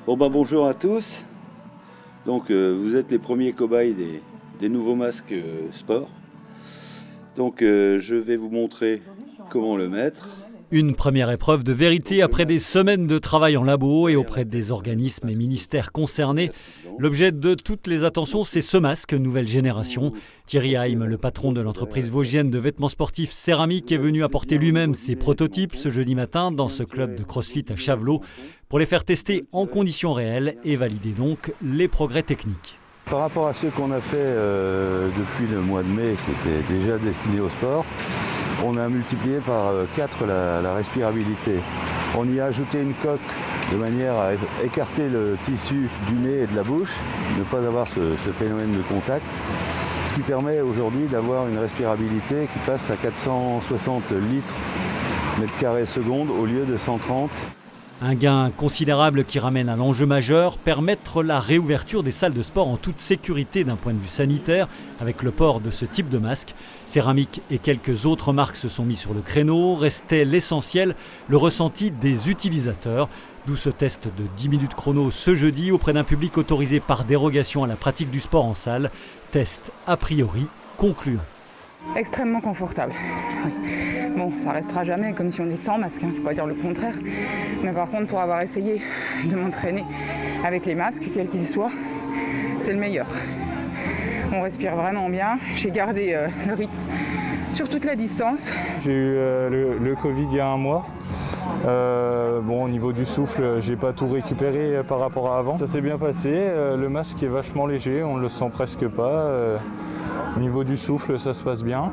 Bonjour à tous. Donc vous êtes les premiers cobayes des nouveaux masques sport. Donc je vais vous montrer comment le mettre. Une première épreuve de vérité après des semaines de travail en labo et auprès des organismes et ministères concernés. L'objet de toutes les attentions, c'est ce masque nouvelle génération. Thierry Heim, le patron de l'entreprise vosgienne de vêtements sportifs Céramique, est venu apporter lui-même ses prototypes ce jeudi matin dans ce club de CrossFit à Chavelot pour les faire tester en conditions réelles et valider donc les progrès techniques. Par rapport à ceux qu'on a fait depuis le mois de mai, qui étaient déjà destinés au sport, on a multiplié par 4 la respirabilité. On y a ajouté une coque de manière à écarter le tissu du nez et de la bouche, ne pas avoir ce phénomène de contact, ce qui permet aujourd'hui d'avoir une respirabilité qui passe à 460 litres mètre carré seconde au lieu de 130. Un gain considérable qui ramène à l'enjeu majeur, permettre la réouverture des salles de sport en toute sécurité d'un point de vue sanitaire avec le port de ce type de masque. Céramique et quelques autres marques se sont mis sur le créneau. Restait l'essentiel, le ressenti des utilisateurs. D'où ce test de 10 minutes chrono ce jeudi auprès d'un public autorisé par dérogation à la pratique du sport en salle. Test a priori concluant. Extrêmement confortable. Oui. Bon, ça restera jamais comme si on est sans masque, je ne peux pas dire le contraire. Mais par contre, pour avoir essayé de m'entraîner avec les masques, quels qu'ils soient, c'est le meilleur. On respire vraiment bien. J'ai gardé le rythme sur toute la distance. J'ai eu le Covid il y a un mois. Au niveau du souffle, j'ai pas tout récupéré par rapport à avant. Ça s'est bien passé. Le masque est vachement léger, on le sent presque pas. Au niveau du souffle, ça se passe bien.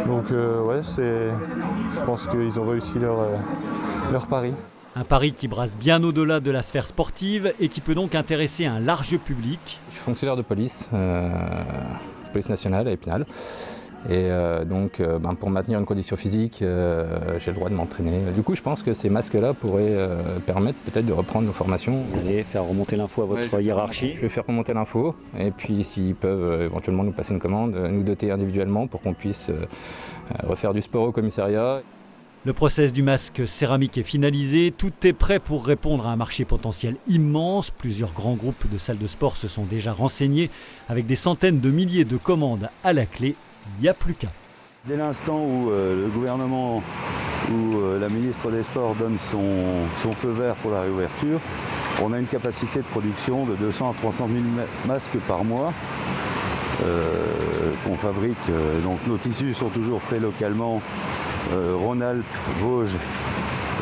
Donc je pense qu'ils ont réussi leur pari. Un pari qui brasse bien au-delà de la sphère sportive et qui peut donc intéresser un large public. Je suis fonctionnaire de police, police nationale à Épinal. Et pour maintenir une condition physique, j'ai le droit de m'entraîner. Du coup, je pense que ces masques-là pourraient permettre peut-être de reprendre nos formations. Vous allez faire remonter l'info à votre hiérarchie. Je vais faire remonter l'info et puis s'ils peuvent éventuellement nous passer une commande, nous doter individuellement pour qu'on puisse refaire du sport au commissariat. Le process du masque céramique est finalisé. Tout est prêt pour répondre à un marché potentiel immense. Plusieurs grands groupes de salles de sport se sont déjà renseignés avec des centaines de milliers de commandes à la clé. Il n'y a plus qu'à. Dès l'instant où le gouvernement ou la ministre des Sports donne son feu vert pour la réouverture, on a une capacité de production de 200 à 300 000 masques par mois qu'on fabrique. Donc nos tissus sont toujours faits localement, Rhône-Alpes, Vosges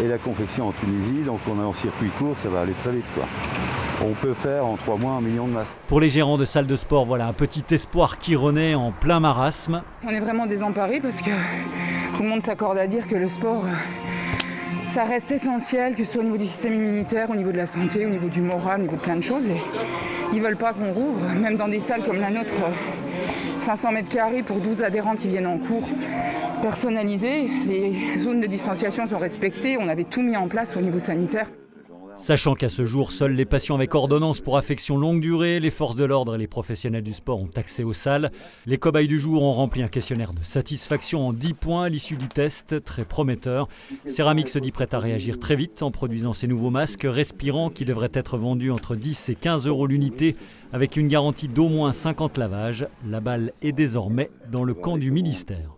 et la confection en Tunisie. Donc on est en circuit court, ça va aller très vite, quoi. On peut faire en 3 mois 1 million de masques. Pour les gérants de salles de sport, voilà un petit espoir qui renaît en plein marasme. On est vraiment désemparés parce que tout le monde s'accorde à dire que le sport, ça reste essentiel, que ce soit au niveau du système immunitaire, au niveau de la santé, au niveau du moral, au niveau de plein de choses. Et ils ne veulent pas qu'on rouvre, même dans des salles comme la nôtre, 500 mètres carrés pour 12 adhérents qui viennent en cours. Personnalisé, les zones de distanciation sont respectées, on avait tout mis en place au niveau sanitaire. Sachant qu'à ce jour, seuls les patients avec ordonnance pour affection longue durée, les forces de l'ordre et les professionnels du sport ont accès aux salles. Les cobayes du jour ont rempli un questionnaire de satisfaction en 10 points à l'issue du test, très prometteur. Céramique se dit prête à réagir très vite en produisant ces nouveaux masques respirants qui devraient être vendus entre 10 et 15 € l'unité avec une garantie d'au moins 50 lavages. La balle est désormais dans le camp du ministère.